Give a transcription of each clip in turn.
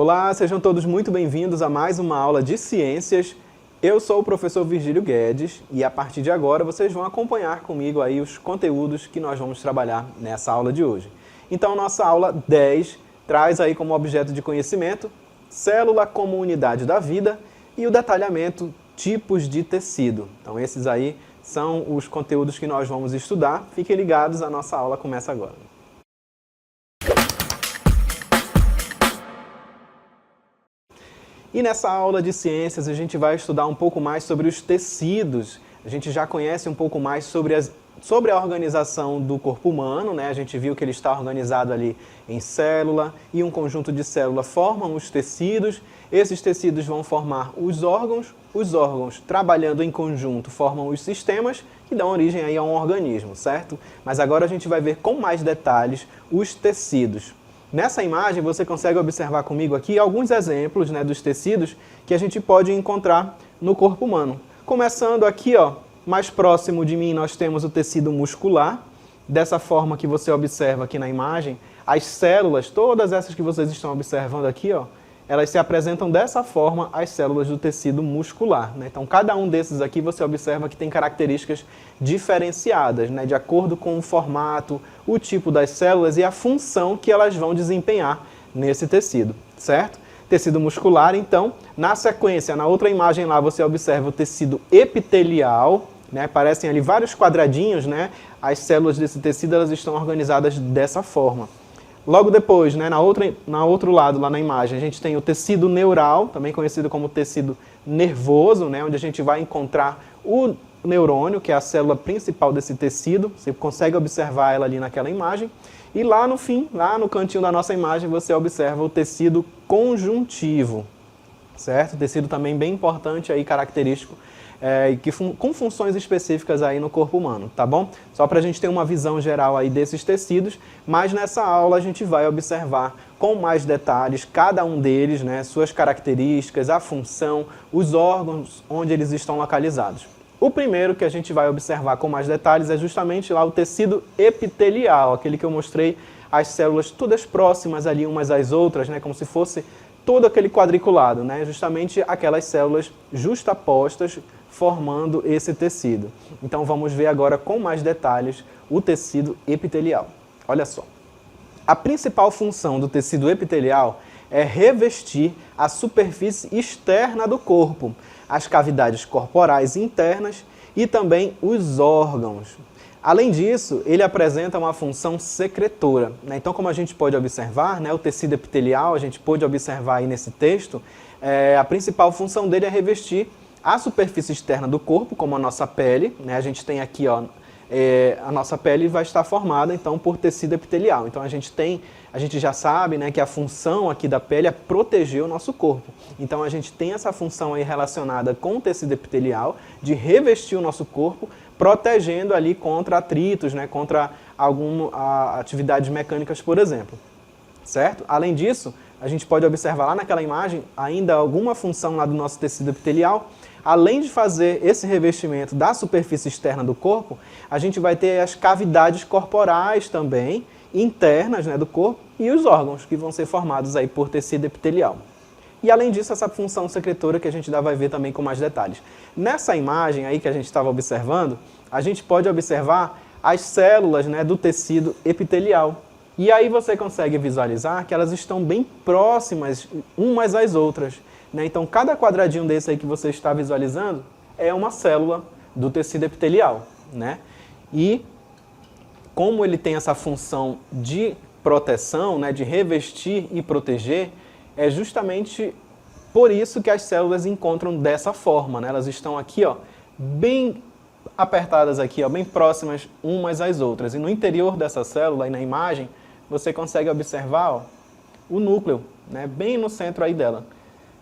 Olá, sejam todos muito bem-vindos a mais uma aula de ciências. Eu sou o professor Virgílio Guedes e a partir de agora vocês vão acompanhar comigo aí os conteúdos que nós vamos trabalhar nessa aula de hoje. Então, nossa aula 10 traz aí como objeto de conhecimento célula como unidade da vida e o detalhamento tipos de tecido. Então, esses aí são os conteúdos que nós vamos estudar. Fiquem ligados, a nossa aula começa agora. E nessa aula de ciências a gente vai estudar um pouco mais sobre os tecidos. A gente já conhece um pouco mais sobre a organização do corpo humano, né? A gente viu que ele está organizado ali em célula e um conjunto de células formam os tecidos. Esses tecidos vão formar os órgãos trabalhando em conjunto formam os sistemas que dão origem aí a um organismo, certo? Mas agora a gente vai ver com mais detalhes os tecidos. Nessa imagem você consegue observar comigo aqui alguns exemplos, né, dos tecidos que a gente pode encontrar no corpo humano. Começando aqui, mais próximo de mim nós temos o tecido muscular. Dessa forma que você observa aqui na imagem, as células, todas essas que vocês estão observando aqui, elas se apresentam dessa forma, as células do tecido muscular, né? Então, cada um desses aqui você observa que tem características diferenciadas, né? De acordo com o formato, o tipo das células e a função que elas vão desempenhar nesse tecido, certo? Tecido muscular, então, na sequência, na outra imagem lá, você observa o tecido epitelial, né? Aparecem ali vários quadradinhos, né? As células desse tecido elas estão organizadas dessa forma. Logo depois, né, na outro lado, lá na imagem, a gente tem o tecido neural, também conhecido como tecido nervoso, né, onde a gente vai encontrar o neurônio, que é a célula principal desse tecido. Você consegue observar ela ali naquela imagem. E lá no fim, lá no cantinho da nossa imagem, você observa o tecido conjuntivo, certo? Tecido também bem importante aí, característico, com funções específicas aí no corpo humano, tá bom? Só para a gente ter uma visão geral aí desses tecidos, mas nessa aula a gente vai observar com mais detalhes cada um deles, né, suas características, a função, os órgãos onde eles estão localizados. O primeiro que a gente vai observar com mais detalhes é justamente lá o tecido epitelial, aquele que eu mostrei, as células todas próximas ali umas às outras, né, como se fosse todo aquele quadriculado, né, justamente aquelas células justapostas formando esse tecido. Então vamos ver agora com mais detalhes o tecido epitelial. Olha só. A principal função do tecido epitelial é revestir a superfície externa do corpo, as cavidades corporais internas e também os órgãos. Além disso, ele apresenta uma função secretora, né? Então, como a gente pode observar, né, o tecido epitelial, a gente pode observar aí nesse texto, a principal função dele é revestir a superfície externa do corpo, como a nossa pele, né? A gente tem aqui, a nossa pele vai estar formada, então, por tecido epitelial. Então, a gente já sabe, né, que a função aqui da pele é proteger o nosso corpo. Então, a gente tem essa função aí relacionada com o tecido epitelial, de revestir o nosso corpo, protegendo ali contra atritos, né, contra atividades mecânicas, por exemplo. Certo? Além disso, a gente pode observar lá naquela imagem ainda alguma função lá do nosso tecido epitelial. Além de fazer esse revestimento da superfície externa do corpo, a gente vai ter as cavidades corporais também, internas, né, do corpo, e os órgãos que vão ser formados aí por tecido epitelial. E além disso, essa função secretora que a gente vai ver também com mais detalhes. Nessa imagem aí que a gente estava observando, a gente pode observar as células, né, do tecido epitelial. E aí você consegue visualizar que elas estão bem próximas umas às outras, né? Então, cada quadradinho desse aí que você está visualizando é uma célula do tecido epitelial, né? E como ele tem essa função de proteção, né, de revestir e proteger, é justamente por isso que as células encontram dessa forma, né? Elas estão aqui, bem apertadas aqui, bem próximas umas às outras. E no interior dessa célula, aí na imagem, você consegue observar, o núcleo, né, bem no centro aí dela.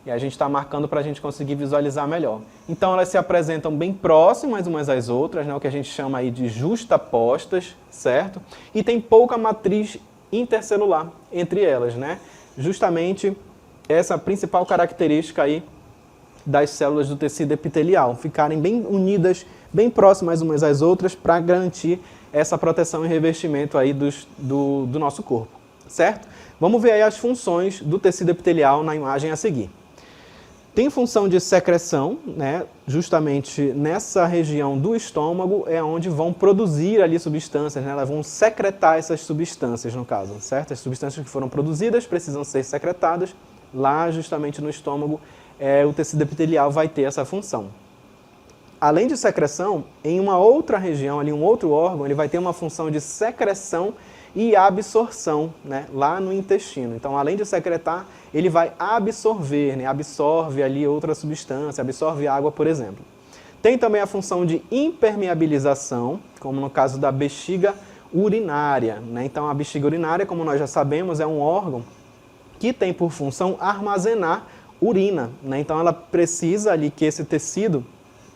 E a gente está marcando para a gente conseguir visualizar melhor. Então elas se apresentam bem próximas umas às outras, né, o que a gente chama aí de justapostas, certo? E tem pouca matriz intercelular entre elas, né? Justamente essa principal característica aí das células do tecido epitelial, ficarem bem unidas, bem próximas umas às outras para garantir essa proteção e revestimento aí do nosso corpo. certo? Vamos ver aí as funções do tecido epitelial na imagem a seguir. Tem função de secreção, né? Justamente nessa região do estômago é onde vão produzir ali substâncias, né? Elas vão secretar essas substâncias, no caso, certo? As substâncias que foram produzidas precisam ser secretadas. Lá, justamente no estômago, o tecido epitelial vai ter essa função. Além de secreção, em uma outra região, ali, um outro órgão, ele vai ter uma função de secreção e absorção, né, lá no intestino. Então, além de secretar, ele vai absorver, né, absorve ali outra substância, absorve água, por exemplo. Tem também a função de impermeabilização, como no caso da bexiga urinária, né? Então, a bexiga urinária, como nós já sabemos, é um órgão que tem por função armazenar urina, né? Então, ela precisa ali que esse tecido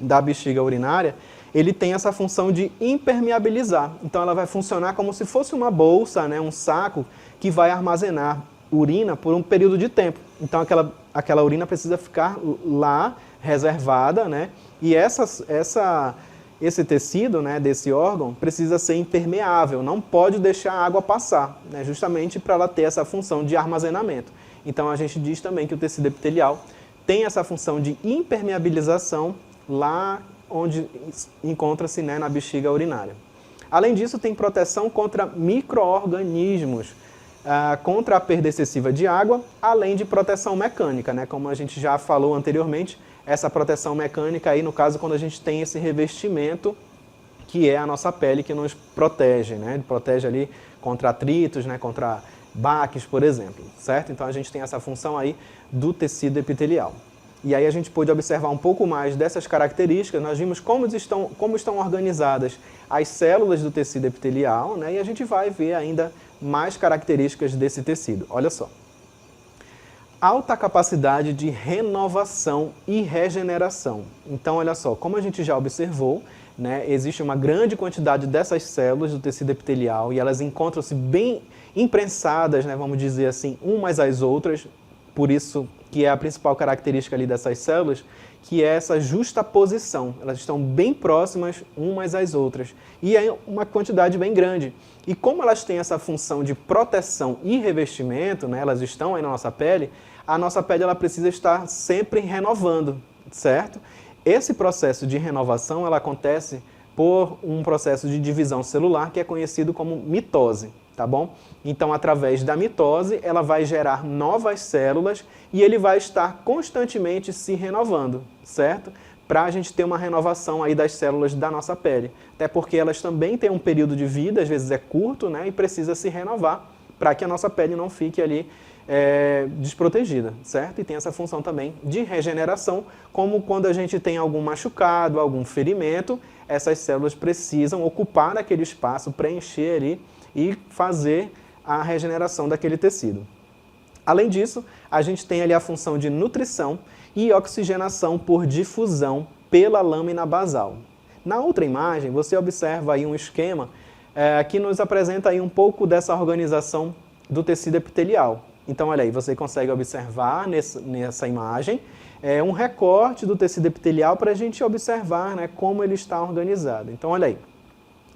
da bexiga urinária, ele tem essa função de impermeabilizar. Então ela vai funcionar como se fosse uma bolsa, né, um saco que vai armazenar urina por um período de tempo. Então aquela urina precisa ficar lá reservada, né? E esse tecido, né, desse órgão precisa ser impermeável, não pode deixar a água passar, né, justamente para ela ter essa função de armazenamento. Então a gente diz também que o tecido epitelial tem essa função de impermeabilização lá onde encontra-se, né, na bexiga urinária. Além disso, tem proteção contra micro-organismos, contra a perda excessiva de água, além de proteção mecânica, né, como a gente já falou anteriormente, essa proteção mecânica aí, no caso, quando a gente tem esse revestimento, que é a nossa pele que nos protege, né, protege ali contra atritos, né, contra baques, por exemplo, certo? Então a gente tem essa função aí do tecido epitelial. E aí a gente pôde observar um pouco mais dessas características, nós vimos como estão organizadas as células do tecido epitelial, né? E a gente vai ver ainda mais características desse tecido. Olha só. Alta capacidade de renovação e regeneração. Então, olha só, como a gente já observou, né, existe uma grande quantidade dessas células do tecido epitelial e elas encontram-se bem imprensadas, né, vamos dizer assim, umas às outras, por isso que é a principal característica ali dessas células, que é essa justaposição. Elas estão bem próximas umas às outras. E é uma quantidade bem grande. E como elas têm essa função de proteção e revestimento, né, elas estão aí na nossa pele, a nossa pele ela precisa estar sempre renovando, certo? Esse processo de renovação ela acontece por um processo de divisão celular que é conhecido como mitose. Tá bom? Então, através da mitose, ela vai gerar novas células e ele vai estar constantemente se renovando, certo? Para a gente ter uma renovação aí das células da nossa pele. Até porque elas também têm um período de vida, às vezes é curto, né? E precisa se renovar para que a nossa pele não fique ali desprotegida, certo? E tem essa função também de regeneração, como quando a gente tem algum machucado, algum ferimento, essas células precisam ocupar aquele espaço, preencher ali e fazer a regeneração daquele tecido. Além disso, a gente tem ali a função de nutrição e oxigenação por difusão pela lâmina basal. Na outra imagem, você observa aí um esquema que nos apresenta aí um pouco dessa organização do tecido epitelial. Então, olha aí, você consegue observar nessa imagem um recorte do tecido epitelial para a gente observar, né, como ele está organizado. Então, olha aí,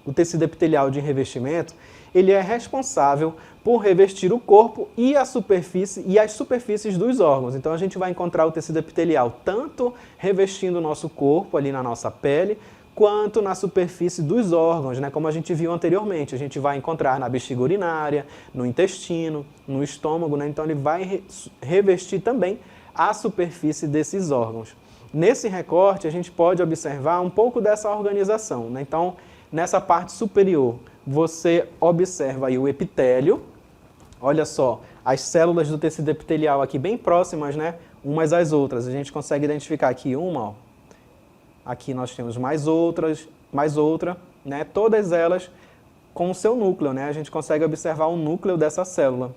o tecido epitelial de revestimento, ele é responsável por revestir o corpo e a superfície e as superfícies dos órgãos. Então a gente vai encontrar o tecido epitelial tanto revestindo o nosso corpo ali na nossa pele, quanto na superfície dos órgãos, né? Como a gente viu anteriormente. A gente vai encontrar na bexiga urinária, no intestino, no estômago, né? Então ele vai revestir também a superfície desses órgãos. Nesse recorte a gente pode observar um pouco dessa organização, né? Então, nessa parte superior, você observa aí o epitélio. Olha só, as células do tecido epitelial aqui bem próximas, né, umas às outras. A gente consegue identificar aqui uma, ó. Aqui nós temos mais outra, né, todas elas com o seu núcleo, né? A gente consegue observar o núcleo dessa célula,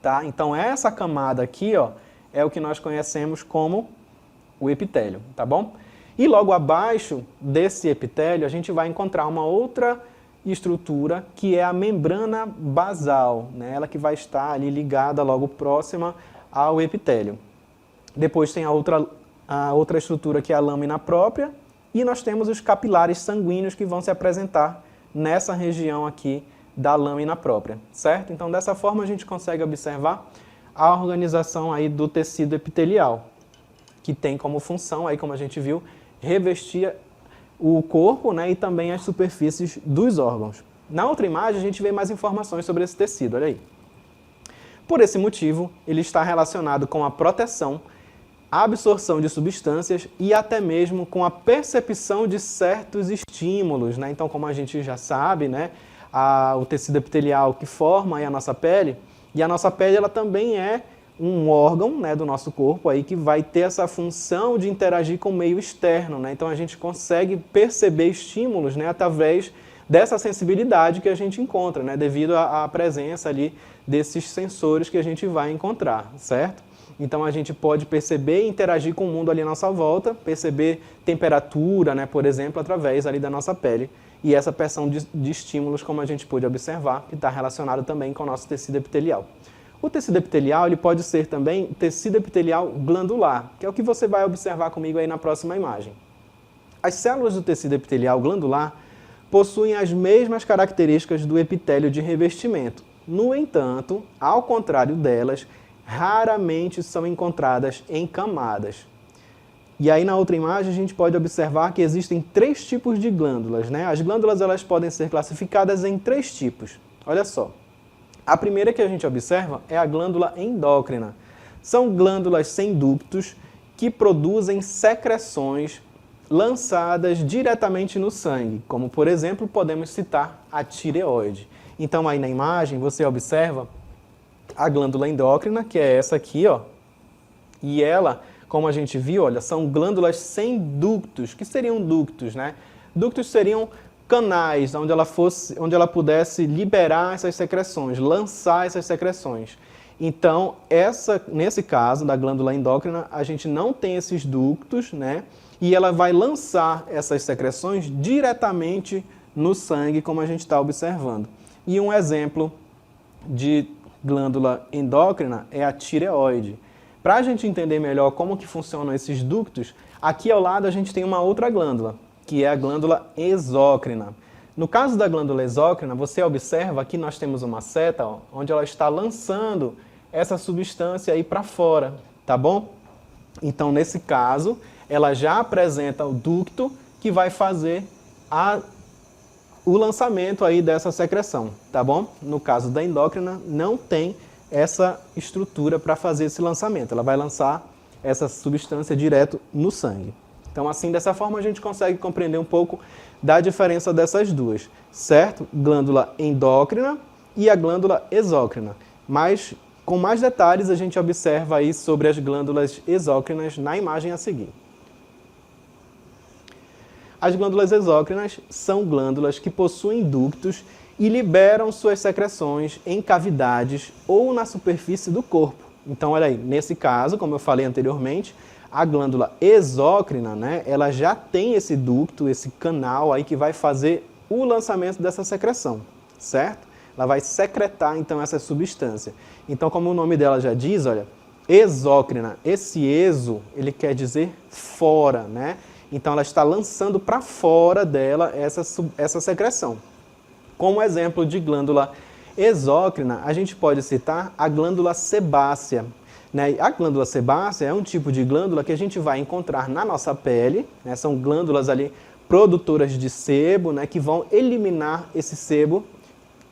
tá? Então essa camada aqui, ó, é o que nós conhecemos como o epitélio, tá bom? E logo abaixo desse epitélio, a gente vai encontrar uma outra estrutura, que é a membrana basal, né? Ela que vai estar ali ligada logo próxima ao epitélio. Depois tem a outra estrutura, que é a lâmina própria, e nós temos os capilares sanguíneos que vão se apresentar nessa região aqui da lâmina própria, certo? Então, dessa forma, a gente consegue observar a organização aí do tecido epitelial, que tem como função, aí, como a gente viu, revestir o corpo, né, e também as superfícies dos órgãos. Na outra imagem, a gente vê mais informações sobre esse tecido, olha aí. Por esse motivo, ele está relacionado com a proteção, a absorção de substâncias e até mesmo com a percepção de certos estímulos, né? Então, como a gente já sabe, né, o tecido epitelial que forma aí a nossa pele, e a nossa pele ela também é um órgão, né, do nosso corpo aí que vai ter essa função de interagir com o meio externo, né? Então a gente consegue perceber estímulos, né, através dessa sensibilidade que a gente encontra, né, devido à presença ali desses sensores que a gente vai encontrar, certo? Então a gente pode perceber e interagir com o mundo ali à nossa volta, perceber temperatura, né, por exemplo, através ali da nossa pele. E essa pressão de estímulos, como a gente pôde observar, que está relacionado também com o nosso tecido epitelial. O tecido epitelial ele pode ser também tecido epitelial glandular, que é o que você vai observar comigo aí na próxima imagem. As células do tecido epitelial glandular possuem as mesmas características do epitélio de revestimento. No entanto, ao contrário delas, raramente são encontradas em camadas. E aí na outra imagem a gente pode observar que existem 3 tipos de glândulas, né? As glândulas elas podem ser classificadas em 3 tipos. Olha só. A primeira que a gente observa é a glândula endócrina. São glândulas sem ductos que produzem secreções lançadas diretamente no sangue, como por exemplo podemos citar a tireoide. Então aí na imagem você observa a glândula endócrina, que é essa aqui, ó, e ela, como a gente viu, olha, são glândulas sem ductos. Que seriam ductos, né? Ductos seriam canais onde ela pudesse liberar essas secreções, lançar essas secreções. Então, nesse caso da glândula endócrina, a gente não tem esses ductos, né? E ela vai lançar essas secreções diretamente no sangue, como a gente está observando. E um exemplo de glândula endócrina é a tireoide. Para a gente entender melhor como que funcionam esses ductos, aqui ao lado a gente tem uma outra glândula, que é a glândula exócrina. No caso da glândula exócrina, você observa que nós temos uma seta, ó, onde ela está lançando essa substância aí para fora, tá bom? Então, nesse caso, ela já apresenta o ducto que vai fazer o lançamento aí dessa secreção, tá bom? No caso da endócrina, não tem essa estrutura para fazer esse lançamento. Ela vai lançar essa substância direto no sangue. Então, assim, dessa forma, a gente consegue compreender um pouco da diferença dessas duas, certo? Glândula endócrina e a glândula exócrina. Mas, com mais detalhes, a gente observa aí sobre as glândulas exócrinas na imagem a seguir. As glândulas exócrinas são glândulas que possuem ductos e liberam suas secreções em cavidades ou na superfície do corpo. Então, olha aí, nesse caso, como eu falei anteriormente, a glândula exócrina, né, ela já tem esse ducto, esse canal aí que vai fazer o lançamento dessa secreção, certo? Ela vai secretar, então, essa substância. Então, como o nome dela já diz, olha, exócrina, esse exo, ele quer dizer fora, né? Então, ela está lançando para fora dela essa secreção. Como exemplo de glândula exócrina, a gente pode citar a glândula sebácea. Né? A glândula sebácea é um tipo de glândula que a gente vai encontrar na nossa pele, né? São glândulas ali produtoras de sebo, né? Que vão eliminar esse sebo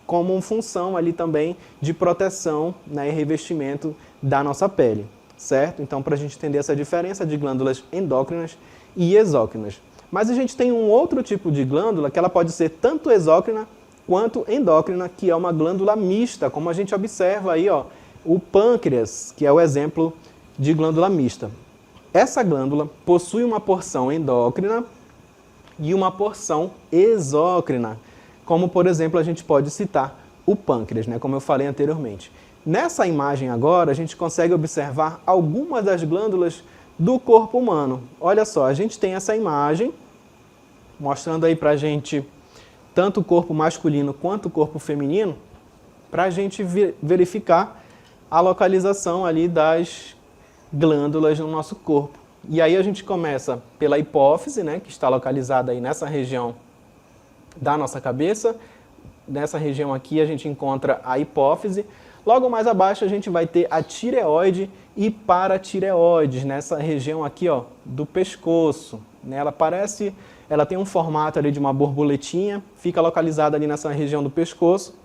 como função ali também de proteção, né? E revestimento da nossa pele, certo? Então, para a gente entender essa diferença de glândulas endócrinas e exócrinas. Mas a gente tem um outro tipo de glândula que ela pode ser tanto exócrina quanto endócrina, que é uma glândula mista, como a gente observa aí, ó, o pâncreas, que é o exemplo de glândula mista. Essa glândula possui uma porção endócrina e uma porção exócrina, como, por exemplo, a gente pode citar o pâncreas, né, como eu falei anteriormente. Nessa imagem agora, a gente consegue observar algumas das glândulas do corpo humano. Olha só, a gente tem essa imagem, mostrando aí pra gente tanto o corpo masculino quanto o corpo feminino, para a gente verificar a localização ali das glândulas no nosso corpo. E aí a gente começa pela hipófise, né, que está localizada aí nessa região da nossa cabeça, nessa região aqui a gente encontra a hipófise. Logo mais abaixo a gente vai ter a tireoide e paratireoides, nessa região aqui, ó, do pescoço. Né? Ela tem um formato ali de uma borboletinha, fica localizada ali nessa região do pescoço.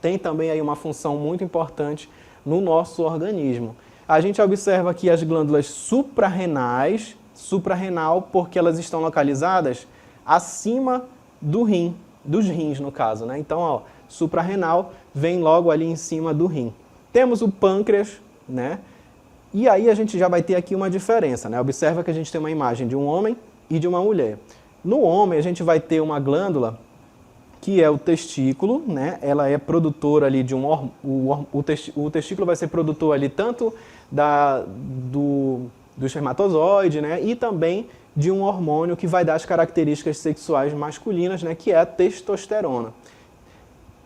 Tem também aí uma função muito importante no nosso organismo. A gente observa aqui as glândulas suprarrenais, suprarrenal porque elas estão localizadas acima do rim, dos rins no caso, né? Então, ó, suprarrenal vem logo ali em cima do rim. Temos o pâncreas, né? E aí a gente já vai ter aqui uma diferença, né? Observa que a gente tem uma imagem de um homem e de uma mulher. No homem a gente vai ter uma glândula que é o testículo, né? Ela é produtora ali de o testículo vai ser produtor ali tanto do espermatozoide, né? E também de um hormônio que vai dar as características sexuais masculinas, né? Que é a testosterona.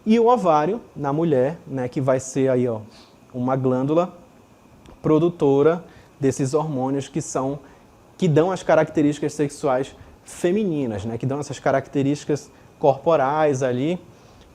E o ovário, na mulher, né? Que vai ser aí, ó, uma glândula produtora desses hormônios que dão as características sexuais femininas, né? Que dão essas características corporais ali,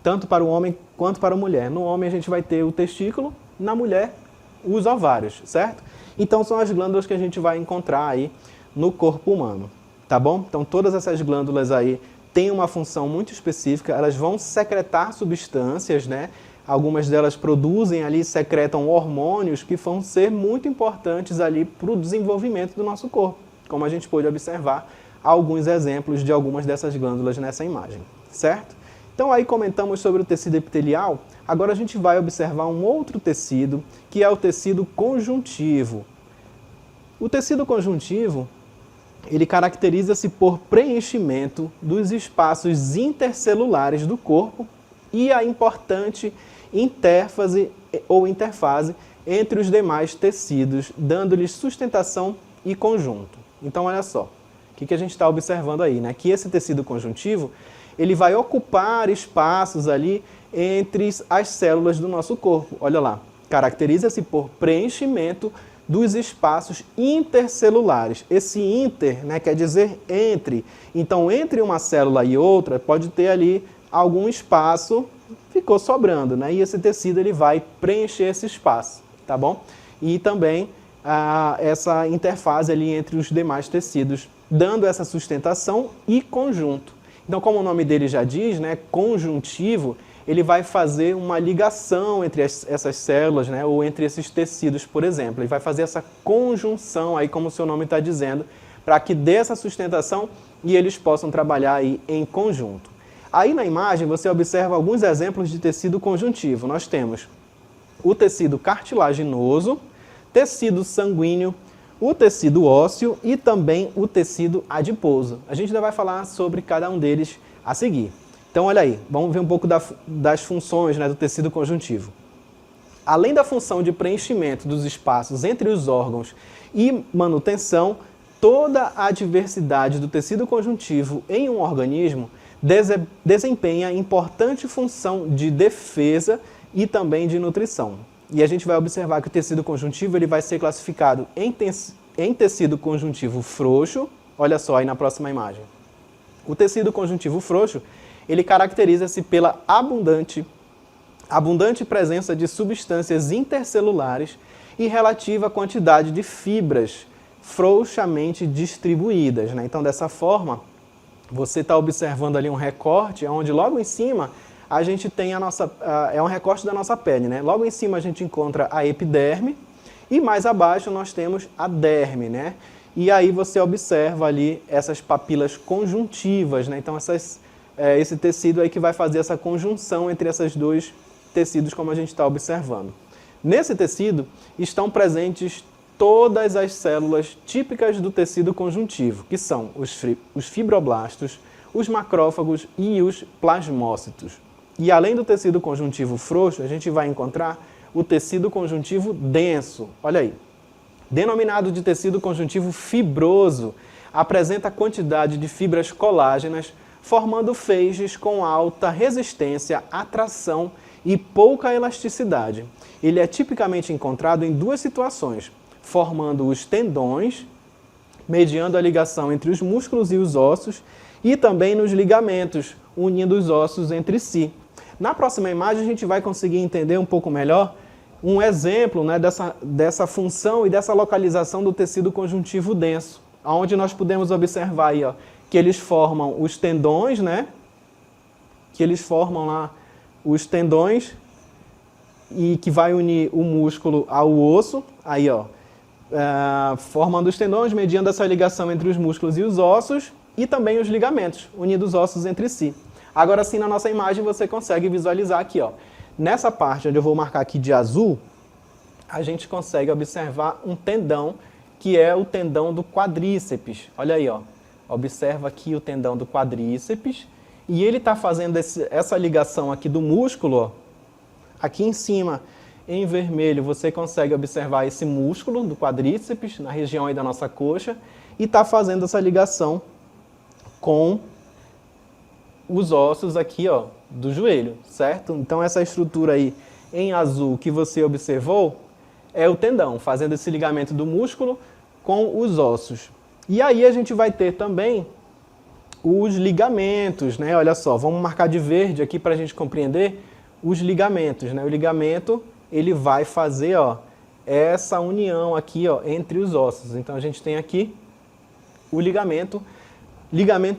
tanto para o homem quanto para a mulher. No homem a gente vai ter o testículo, na mulher os ovários, certo? Então são as glândulas que a gente vai encontrar aí no corpo humano, tá bom? Então todas essas glândulas aí têm uma função muito específica, elas vão secretar substâncias, né? Algumas delas produzem ali, secretam hormônios que vão ser muito importantes ali para o desenvolvimento do nosso corpo, como a gente pôde observar alguns exemplos de algumas dessas glândulas nessa imagem, certo? Então aí comentamos sobre o tecido epitelial, agora a gente vai observar um outro tecido, que é o tecido conjuntivo. O tecido conjuntivo, ele caracteriza-se por preenchimento dos espaços intercelulares do corpo e a importante intérfase ou interfase entre os demais tecidos, dando-lhes sustentação e conjunto. Então olha só. O que a gente está observando aí, né? Que esse tecido conjuntivo, ele vai ocupar espaços ali entre as células do nosso corpo. Olha lá, caracteriza-se por preenchimento dos espaços intercelulares. Esse inter, né, quer dizer entre. Então, entre uma célula e outra, pode ter ali algum espaço, ficou sobrando, né? E esse tecido ele vai preencher esse espaço, tá bom? E também essa interface ali entre os demais tecidos, dando essa sustentação e conjunto. Então, como o nome dele já diz, né, conjuntivo, ele vai fazer uma ligação entre essas células, né, ou entre esses tecidos, por exemplo. Ele vai fazer essa conjunção, aí, como o seu nome está dizendo, para que dê essa sustentação e eles possam trabalhar aí em conjunto. Aí na imagem você observa alguns exemplos de tecido conjuntivo. Nós temos o tecido cartilaginoso, tecido sanguíneo, o tecido ósseo e também o tecido adiposo. A gente ainda vai falar sobre cada um deles a seguir. Então, olha aí, vamos ver um pouco das funções, né, do tecido conjuntivo. Além da função de preenchimento dos espaços entre os órgãos e manutenção, toda a diversidade do tecido conjuntivo em um organismo desempenha importante função de defesa e também de nutrição. E a gente vai observar que o tecido conjuntivo ele vai ser classificado em tecido conjuntivo frouxo. Olha só aí na próxima imagem. O tecido conjuntivo frouxo, ele caracteriza-se pela abundante presença de substâncias intercelulares e relativa quantidade de fibras frouxamente distribuídas, né? Então, dessa forma, você está observando ali um recorte onde logo em cima a gente tem é um recorte da nossa pele, né? Logo em cima a gente encontra a epiderme e mais abaixo nós temos a derme, né? E aí você observa ali essas papilas conjuntivas, né? Então esse tecido aí que vai fazer essa conjunção entre esses dois tecidos como a gente está observando. Nesse tecido estão presentes todas as células típicas do tecido conjuntivo, que são os fibroblastos, os macrófagos e os plasmócitos. E além do tecido conjuntivo frouxo, a gente vai encontrar o tecido conjuntivo denso. Olha aí. Denominado de tecido conjuntivo fibroso, apresenta quantidade de fibras colágenas, formando feixes com alta resistência à tração e pouca elasticidade. Ele é tipicamente encontrado em duas situações, formando os tendões, mediando a ligação entre os músculos e os ossos, e também nos ligamentos, unindo os ossos entre si. Na próxima imagem a gente vai conseguir entender um pouco melhor um exemplo, né, dessa função e dessa localização do tecido conjuntivo denso, onde nós podemos observar aí, ó, que eles formam os tendões, né, que eles formam lá os tendões e que vai unir o músculo ao osso, aí ó, formando os tendões, mediando essa ligação entre os músculos e os ossos, e também os ligamentos, unindo os ossos entre si. Agora sim, na nossa imagem você consegue visualizar aqui, ó, nessa parte onde eu vou marcar aqui de azul, a gente consegue observar um tendão, que é o tendão do quadríceps. Olha aí, ó, observa aqui o tendão do quadríceps, e ele está fazendo essa ligação aqui do músculo, ó. Aqui em cima, em vermelho, você consegue observar esse músculo do quadríceps, na região aí da nossa coxa, e está fazendo essa ligação com os ossos aqui, ó, do joelho, certo? Então essa estrutura aí em azul que você observou é o tendão, fazendo esse ligamento do músculo com os ossos. E aí a gente vai ter também os ligamentos, né? Olha só, vamos marcar de verde aqui para a gente compreender os ligamentos, né? O ligamento, ele vai fazer, ó, essa união aqui, ó, entre os ossos. Então a gente tem aqui o ligamento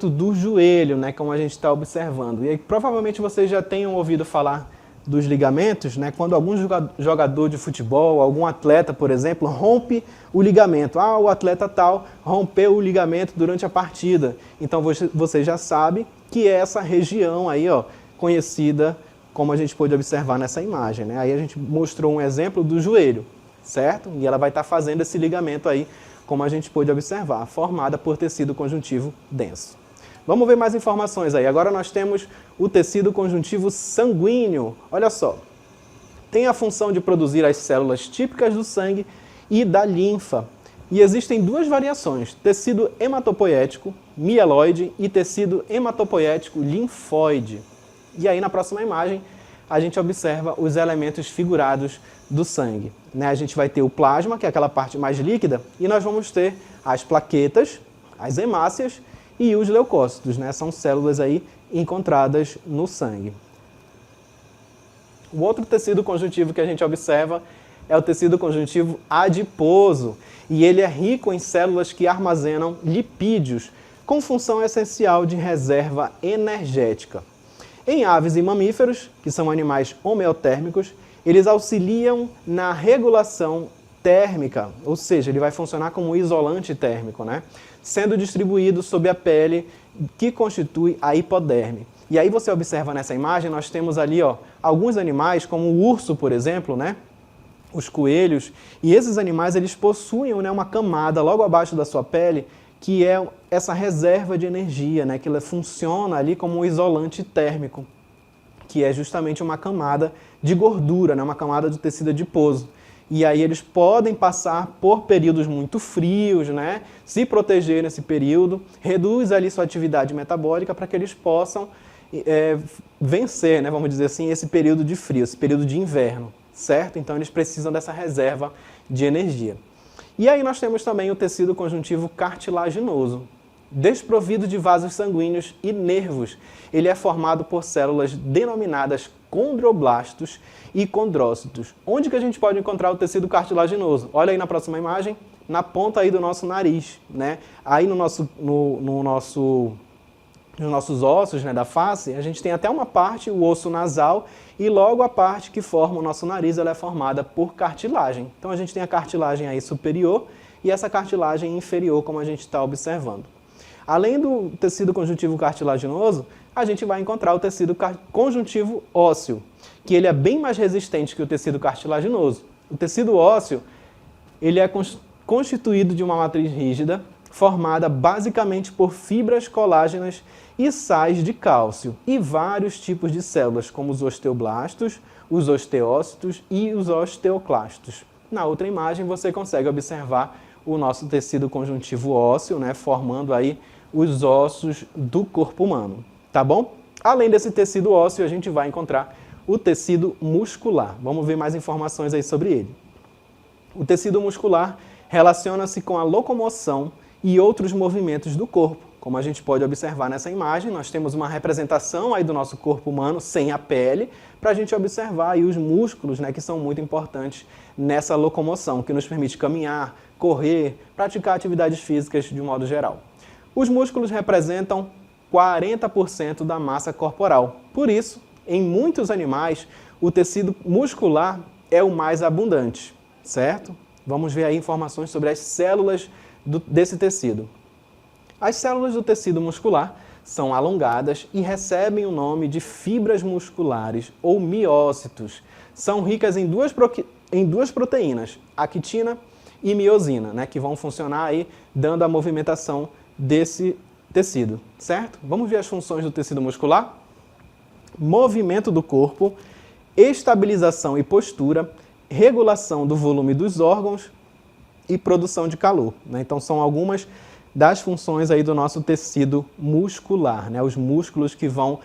do joelho, né, como a gente está observando. E aí, provavelmente vocês já tenham ouvido falar dos ligamentos, né, quando algum jogador de futebol, algum atleta, por exemplo, rompe o ligamento. Ah, o atleta tal rompeu o ligamento durante a partida. Então você já sabe que é essa região aí, ó, conhecida como a gente pôde observar nessa imagem, né? Aí a gente mostrou um exemplo do joelho, certo? E ela vai estar fazendo esse ligamento aí, como a gente pôde observar, formada por tecido conjuntivo denso. Vamos ver mais informações aí. Agora nós temos o tecido conjuntivo sanguíneo. Olha só, tem a função de produzir as células típicas do sangue e da linfa. E existem duas variações, tecido hematopoético mieloide e tecido hematopoético linfóide. E aí na próxima imagem a gente observa os elementos figurados do sangue, né? A gente vai ter o plasma, que é aquela parte mais líquida, e nós vamos ter as plaquetas, as hemácias e os leucócitos, né? São células aí encontradas no sangue. O outro tecido conjuntivo que a gente observa é o tecido conjuntivo adiposo, e ele é rico em células que armazenam lipídios, com função essencial de reserva energética. Em aves e mamíferos, que são animais homeotérmicos, eles auxiliam na regulação térmica, ou seja, ele vai funcionar como isolante térmico, né? Sendo distribuído sob a pele, que constitui a hipoderme. E aí você observa nessa imagem, nós temos ali, ó, alguns animais, como o urso, por exemplo, né? Os coelhos, e esses animais eles possuem, né, uma camada logo abaixo da sua pele, que é essa reserva de energia, né, que ela funciona ali como um isolante térmico, que é justamente uma camada de gordura, né, uma camada de tecido adiposo. E aí eles podem passar por períodos muito frios, né, se proteger nesse período, reduz ali sua atividade metabólica para que eles possam vencer, né, vamos dizer assim, esse período de frio, esse período de inverno, certo? Então eles precisam dessa reserva de energia. E aí nós temos também o tecido conjuntivo cartilaginoso, desprovido de vasos sanguíneos e nervos. Ele é formado por células denominadas condroblastos e condrócitos. Onde que a gente pode encontrar o tecido cartilaginoso? Olha aí na próxima imagem, na ponta aí do nosso nariz, né? Aí nos nossos ossos, né, da face, a gente tem até uma parte, o osso nasal, e logo a parte que forma o nosso nariz, ela é formada por cartilagem. Então a gente tem a cartilagem aí superior e essa cartilagem inferior, como a gente está observando. Além do tecido conjuntivo cartilaginoso, a gente vai encontrar o tecido conjuntivo ósseo, que ele é bem mais resistente que o tecido cartilaginoso. O tecido ósseo, ele é constituído de uma matriz rígida, formada basicamente por fibras colágenas e sais de cálcio, e vários tipos de células, como os osteoblastos, os osteócitos e os osteoclastos. Na outra imagem você consegue observar o nosso tecido conjuntivo ósseo, né, formando aí os ossos do corpo humano, tá bom? Além desse tecido ósseo, a gente vai encontrar o tecido muscular. Vamos ver mais informações aí sobre ele. O tecido muscular relaciona-se com a locomoção e outros movimentos do corpo, Como a gente pode observar nessa imagem, nós temos uma representação aí do nosso corpo humano sem a pele, para a gente observar aí os músculos, né, que são muito importantes nessa locomoção, que nos permite caminhar, correr, praticar atividades físicas de um modo geral. Os músculos representam 40% da massa corporal. Por isso, em muitos animais, o tecido muscular é o mais abundante, certo? Vamos ver aí informações sobre as células desse tecido. As células do tecido muscular são alongadas e recebem o nome de fibras musculares ou miócitos. São ricas em duas proteínas, actina e miosina, né, que vão funcionar aí dando a movimentação desse tecido, certo? Vamos ver as funções do tecido muscular? Movimento do corpo, estabilização e postura, regulação do volume dos órgãos e produção de calor, né? Então são algumas das funções aí do nosso tecido muscular, né? Os músculos que vão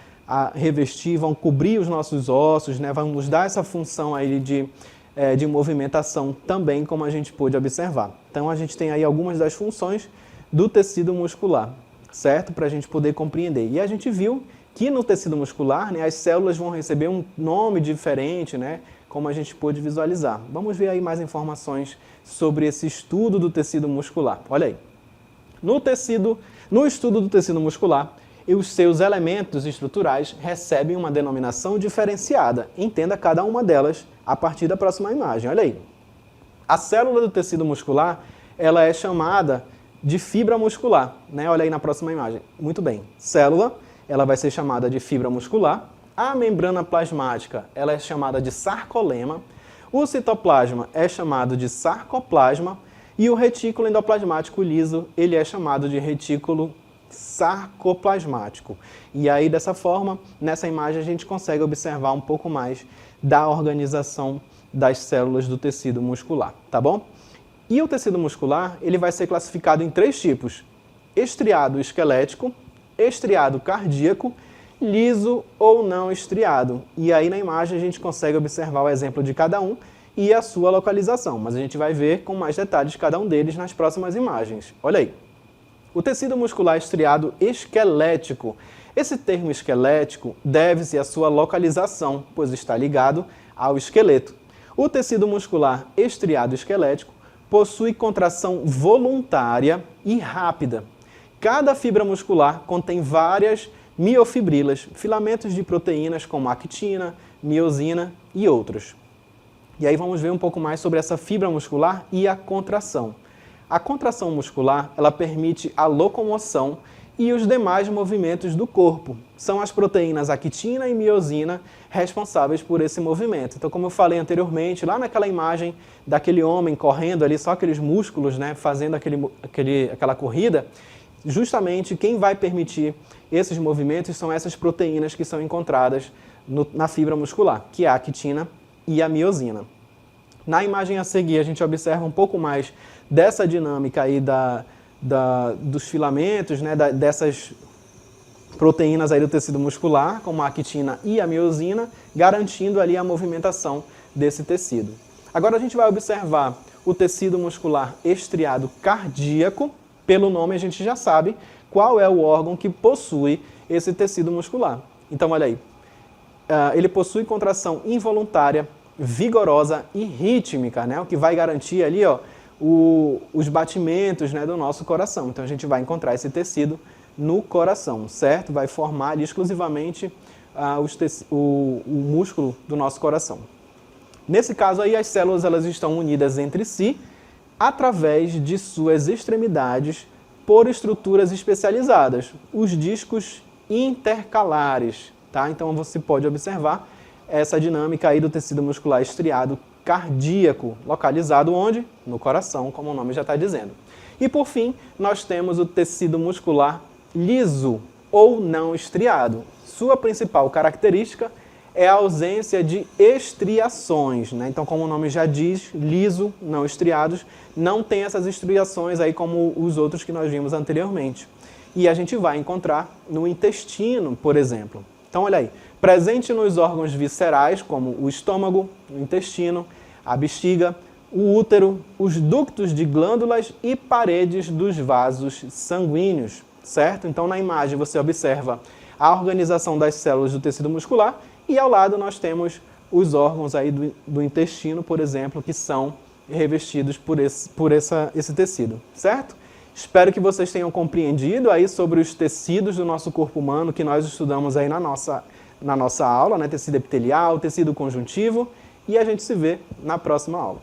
revestir, vão cobrir os nossos ossos, né? Vão nos dar essa função aí de movimentação também, como a gente pôde observar. Então a gente tem aí algumas das funções do tecido muscular, certo? Para a gente poder compreender. E a gente viu que no tecido muscular, né, as células vão receber um nome diferente, né? Como a gente pôde visualizar. Vamos ver aí mais informações sobre esse estudo do tecido muscular. Olha aí. No estudo do tecido muscular, os seus elementos estruturais recebem uma denominação diferenciada. Entenda cada uma delas a partir da próxima imagem. Olha aí. A célula do tecido muscular, ela é chamada de fibra muscular, né? Olha aí na próxima imagem. Muito bem. Célula, ela vai ser chamada de fibra muscular. A membrana plasmática, ela é chamada de sarcolema. O citoplasma é chamado de sarcoplasma. E o retículo endoplasmático liso, ele é chamado de retículo sarcoplasmático. E aí, dessa forma, nessa imagem a gente consegue observar um pouco mais da organização das células do tecido muscular, tá bom? E o tecido muscular, ele vai ser classificado em 3 tipos: estriado esquelético, estriado cardíaco, liso ou não estriado. E aí na imagem a gente consegue observar o exemplo de cada um e a sua localização, mas a gente vai ver com mais detalhes cada um deles nas próximas imagens. Olha aí. O tecido muscular estriado esquelético. Esse termo esquelético deve-se à sua localização, pois está ligado ao esqueleto. O tecido muscular estriado esquelético possui contração voluntária e rápida. Cada fibra muscular contém várias miofibrilas, filamentos de proteínas como actina, miosina e outros. E aí vamos ver um pouco mais sobre essa fibra muscular e a contração. A contração muscular, ela permite a locomoção e os demais movimentos do corpo. São as proteínas actina e miosina responsáveis por esse movimento. Então, como eu falei anteriormente, lá naquela imagem daquele homem correndo ali, só aqueles músculos, né, fazendo aquela corrida, justamente quem vai permitir esses movimentos são essas proteínas que são encontradas na fibra muscular, que é a actina e a miosina. Na imagem a seguir, a gente observa um pouco mais dessa dinâmica aí dos filamentos, né, dessas proteínas aí do tecido muscular, como a actina e a miosina, garantindo ali a movimentação desse tecido. Agora a gente vai observar o tecido muscular estriado cardíaco. Pelo nome a gente já sabe qual é o órgão que possui esse tecido muscular. Então olha aí, ele possui contração involuntária, vigorosa e rítmica, né? O que vai garantir ali, ó, os batimentos, né, do nosso coração. Então a gente vai encontrar esse tecido no coração, certo? Vai formar ali exclusivamente o músculo do nosso coração. Nesse caso aí, as células elas estão unidas entre si através de suas extremidades por estruturas especializadas, os discos intercalares, tá? Então você pode observar essa dinâmica aí do tecido muscular estriado cardíaco, localizado onde? No coração, como o nome já está dizendo. E por fim, nós temos o tecido muscular liso ou não estriado. Sua principal característica é a ausência de estriações, né? Então, como o nome já diz, liso, não estriados, não tem essas estriações aí como os outros que nós vimos anteriormente. E a gente vai encontrar no intestino, por exemplo. Então, olha aí, presente nos órgãos viscerais, como o estômago, o intestino, a bexiga, o útero, os ductos de glândulas e paredes dos vasos sanguíneos, certo? Então, na imagem você observa a organização das células do tecido muscular e ao lado nós temos os órgãos aí do intestino, por exemplo, que são revestidos por esse tecido, certo? Espero que vocês tenham compreendido aí sobre os tecidos do nosso corpo humano que nós estudamos aí na nossa aula, né? Tecido epitelial, tecido conjuntivo, e a gente se vê na próxima aula.